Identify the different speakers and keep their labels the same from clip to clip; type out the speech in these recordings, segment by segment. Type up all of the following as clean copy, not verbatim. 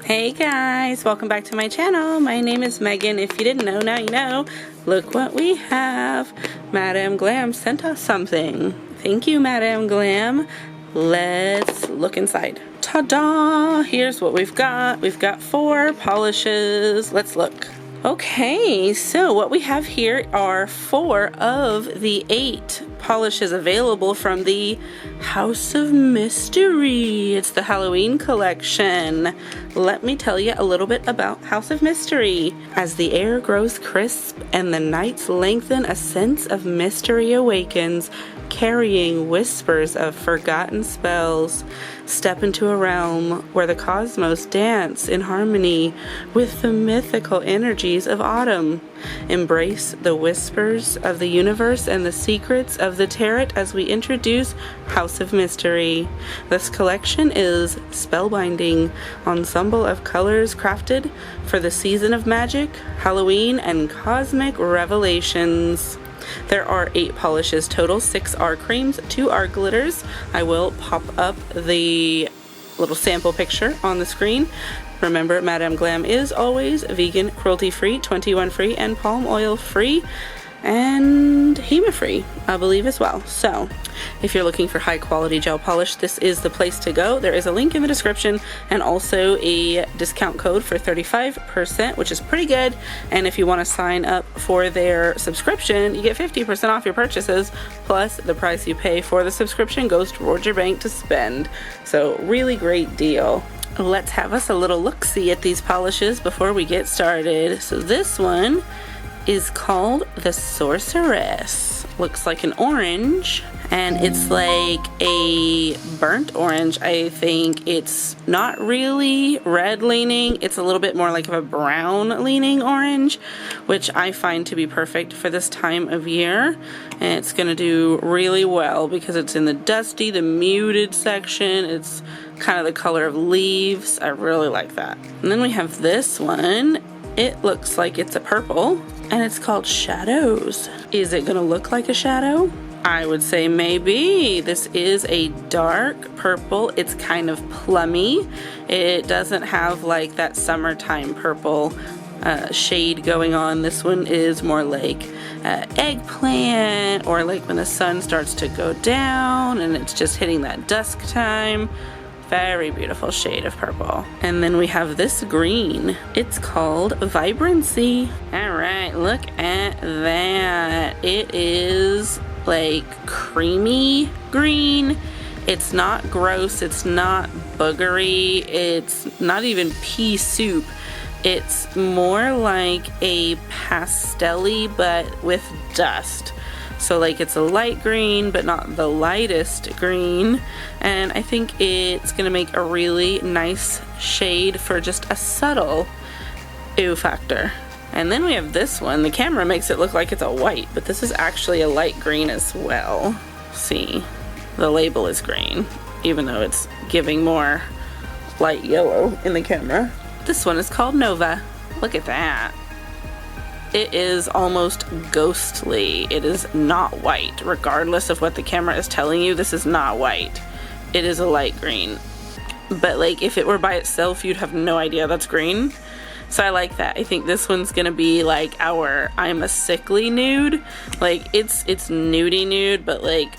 Speaker 1: Hey guys, welcome back to my channel. My name is Megan. If you didn't know, now you know. Look what we have. Madam Glam sent us something. Thank you, Madam Glam. Let's look inside. Ta-da! Here's what we've got. We've got 4 polishes. Let's look. Okay, so what we have here are 4 of the 8 polishes available from the House of Mystery. It's the Halloween collection. Let me tell you a little bit about House of Mystery. As the air grows crisp and the nights lengthen, a sense of mystery awakens, carrying whispers of forgotten spells. Step into a realm where the cosmos dance in harmony with the mythical energies of autumn. Embrace the whispers of the universe and the secrets of the tarot as we introduce House of Mystery. This collection is spellbinding ensemble of colors crafted for the season of magic, Halloween, and cosmic revelations. There are 8 polishes total, 6 are creams, 2 are glitters. I will pop up the little sample picture on the screen. Remember, Madam Glam is always vegan, cruelty-free, 21 free, and palm oil free, and HEMA free, I believe, as well. So if you're looking for high quality gel polish, this is the place to go. There is a link in the description and also a discount code for 35%, which is pretty good. And if you want to sign up for their subscription, you get 50% off your purchases, plus the price you pay for the subscription goes towards your bank to spend. So really great deal. Let's have us a little look-see at these polishes before we get started. So this one is called the Sorceress. Looks like an orange, and it's like a burnt orange. I think it's not really red leaning. It's a little bit more like of a brown leaning orange, which I find to be perfect for this time of year. And it's gonna do really well because it's in the dusty, the muted section. It's kind of the color of leaves. I really like that. And then we have this one. It looks like it's a purple, and it's called Shadows. Is it gonna look like a shadow? I would say maybe. This is a dark purple. It's kind of plummy. It doesn't have like that summertime purple shade going on. This one is more like eggplant, or like when the sun starts to go down and it's just hitting that dusk time. Very beautiful shade of purple. And then we have this green. It's called Vibrancy. All right, look at that. It is like creamy green. It's not gross, it's not boogery, it's not even pea soup. It's more like a pastel-y but with dust. So like it's a light green, but not the lightest green. And I think it's gonna make a really nice shade for just a subtle ew factor. And then we have this one. The camera makes it look like it's a white, but this is actually a light green as well. See, the label is green, even though it's giving more light yellow in the camera. This one is called Nova. Look at that. It is almost ghostly. It is not white. Regardless of what the camera is telling you, this is not white. It is a light green. But like if it were by itself, you'd have no idea that's green. So I like that. I think this one's gonna be like our I'm a sickly nude. Like it's nudie nude, but like,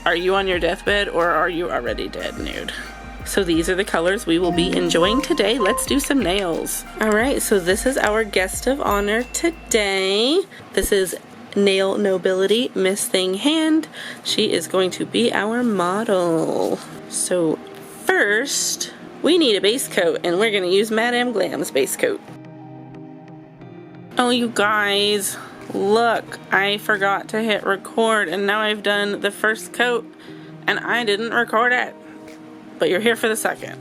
Speaker 1: are you on your deathbed or are you already dead nude? So these are the colors we will be enjoying today. Let's do some nails. All right, so this is our guest of honor today. This is Nail Nobility, Miss Thing Hand. She is going to be our model. So first, we need a base coat, and we're gonna use Madam Glam's base coat. Oh, you guys, look, I forgot to hit record, and now I've done the first coat, and I didn't record it. But you're here for the second,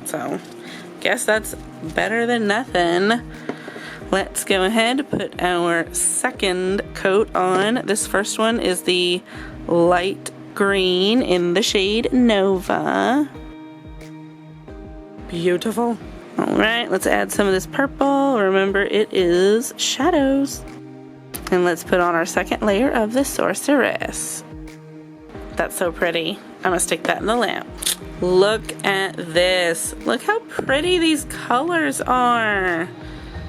Speaker 1: so guess that's better than nothing. Let's go ahead, put our second coat on. This first one is the light green in the shade Nova. Beautiful. All right, let's add some of this purple. Remember, it is Shadows. And let's put on our second layer of the Sorceress. That's so pretty. I'm gonna stick that in the lamp. Look at this. Look how pretty these colors are.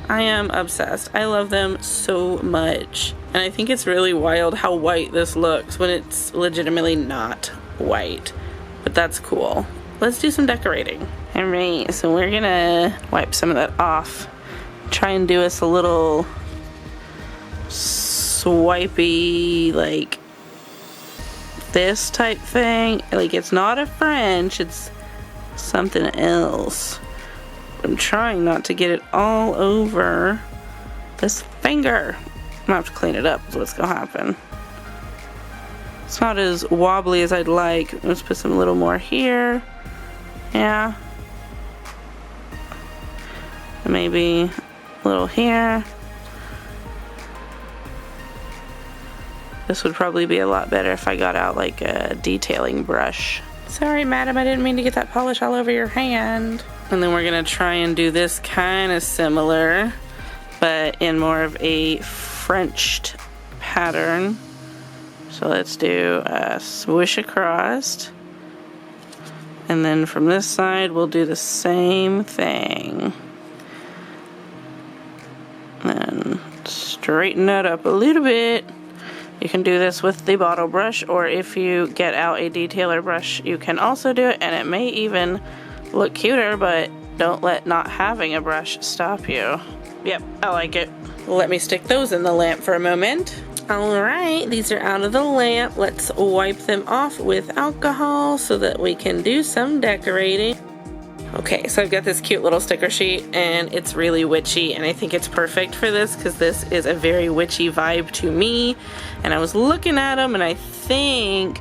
Speaker 1: I am obsessed. I love them so much. And I think it's really wild how white this looks when it's legitimately not white. But that's cool. Let's do some decorating. Alright, so we're gonna wipe some of that off. Try and do us a little swipey, like this type thing. Like, it's not a French, it's something else. I'm trying not to get it all over this finger. I'm gonna have to clean it up is what's gonna happen. It's not as wobbly as I'd like. Let's put some little more here. Yeah. Maybe a little here. This would probably be a lot better if I got out like a detailing brush. Sorry, madam, I didn't mean to get that polish all over your hand. And then we're gonna try and do this kind of similar, but in more of a Frenched pattern. So let's do a swish across. And then from this side, we'll do the same thing. And straighten that up a little bit. You can do this with the bottle brush, or if you get out a detailer brush, you can also do it, and it may even look cuter, but don't let not having a brush stop you. Yep, I like it. Let me stick those in the lamp for a moment. Alright, these are out of the lamp. Let's wipe them off with alcohol so that we can do some decorating. Okay, so I've got this cute little sticker sheet, and it's really witchy, and I think it's perfect for this because this is a very witchy vibe to me. And I was looking at them, and I think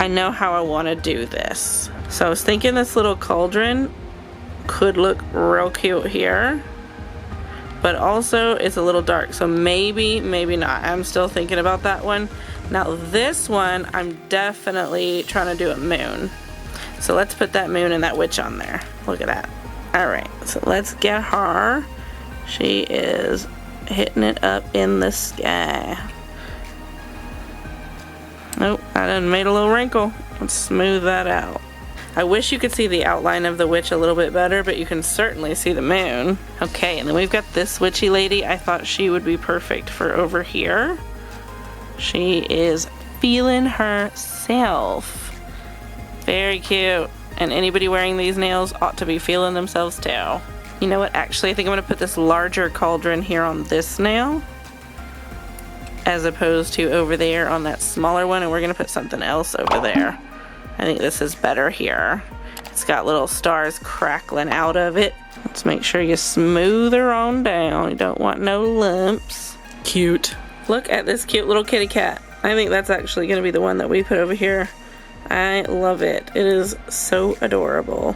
Speaker 1: I know how I want to do this. So I was thinking this little cauldron could look real cute here, but also it's a little dark, so maybe not. I'm still thinking about that one. Now this one, I'm definitely trying to do a moon. So let's put that moon and that witch on there. Look at that. Alright, so let's get her. She is hitting it up in the sky. Oh, I done made a little wrinkle. Let's smooth that out. I wish you could see the outline of the witch a little bit better, but you can certainly see the moon. Okay, and then we've got this witchy lady. I thought she would be perfect for over here. She is feeling herself. Very cute. And anybody wearing these nails ought to be feeling themselves too. You know what? Actually, I think I'm going to put this larger cauldron here on this nail, as opposed to over there on that smaller one, and we're going to put something else over there. I think this is better here. It's got little stars crackling out of it. Let's make sure you smooth her on down. You don't want no lumps. Cute. Look at this cute little kitty cat. I think that's actually going to be the one that we put over here. I love it. It is so adorable.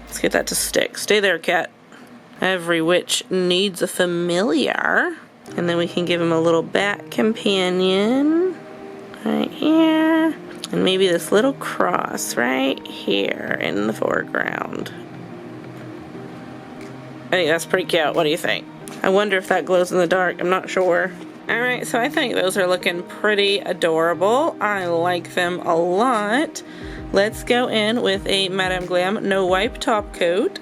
Speaker 1: Let's get that to stick. Stay there, cat. Every witch needs a familiar. And then we can give him a little bat companion right here. And maybe this little cross right here in the foreground. I think that's pretty cute. What do you think? I wonder if that glows in the dark. I'm not sure. Alright, so I think those are looking pretty adorable. I like them a lot. Let's go in with a Madam Glam No Wipe top coat.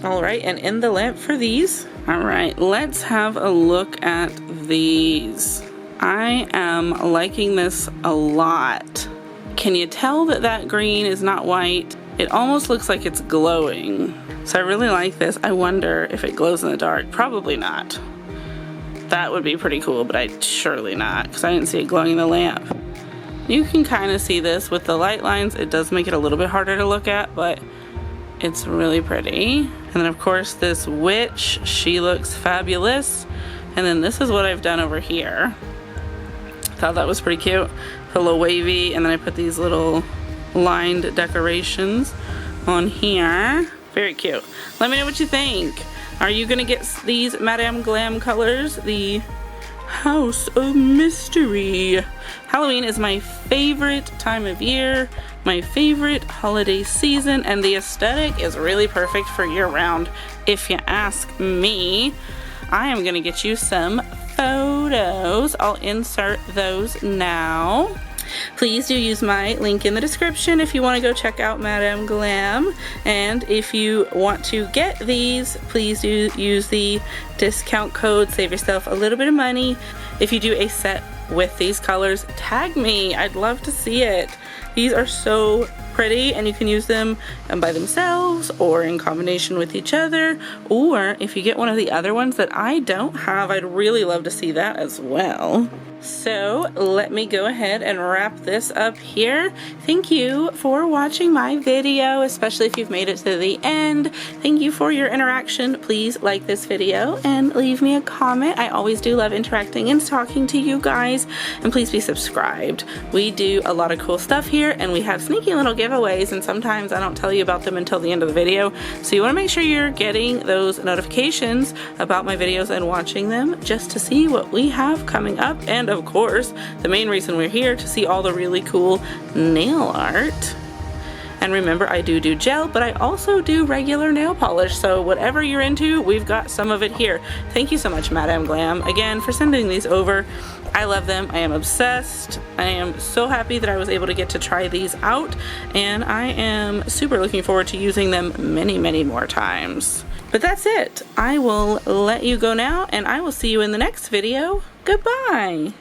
Speaker 1: Alright, and in the lamp for these. Alright, let's have a look at these. I am liking this a lot. Can you tell that that green is not white? It almost looks like it's glowing. So I really like this. I wonder if it glows in the dark. Probably not. That would be pretty cool, but surely not, because I didn't see it glowing in the lamp. You can kind of see this with the light lines. It does make it a little bit harder to look at, but it's really pretty. And then of course this witch, she looks fabulous. And then this is what I've done over here. Thought that was pretty cute. Put a little wavy, and then I put these little lined decorations on here. Very cute. Let me know what you think. Are you gonna get these Madam Glam colors? The House of Mystery. Halloween is my favorite time of year, my favorite holiday season, and the aesthetic is really perfect for year-round, if you ask me. I am gonna get you some photos. I'll insert those now. Please do use my link in the description if you want to go check out Madam Glam. And if you want to get these, please do use the discount code. Save yourself a little bit of money. If you do a set with these colors, tag me. I'd love to see it. These are so pretty, and you can use them by themselves or in combination with each other, or if you get one of the other ones that I don't have, I'd really love to see that as well. So let me go ahead and wrap this up here. Thank you for watching my video, especially if you've made it to the end. Thank you for your interaction. Please like this video and leave me a comment. I always do love interacting and talking to you guys, and please be subscribed. We do a lot of cool stuff here, and we have sneaky little giveaways, and sometimes I don't tell you about them until the end of the video, so you want to make sure you're getting those notifications about my videos and watching them just to see what we have coming up. And of course, the main reason we're here, to see all the really cool nail art. And remember, I do gel, but I also do regular nail polish, so whatever you're into, we've got some of it here. Thank you so much, Madam Glam, again, for sending these over. I love them. I am obsessed. I am so happy that I was able to get to try these out, and I am super looking forward to using them many, many more times. But that's it. I will let you go now, and I will see you in the next video. Goodbye.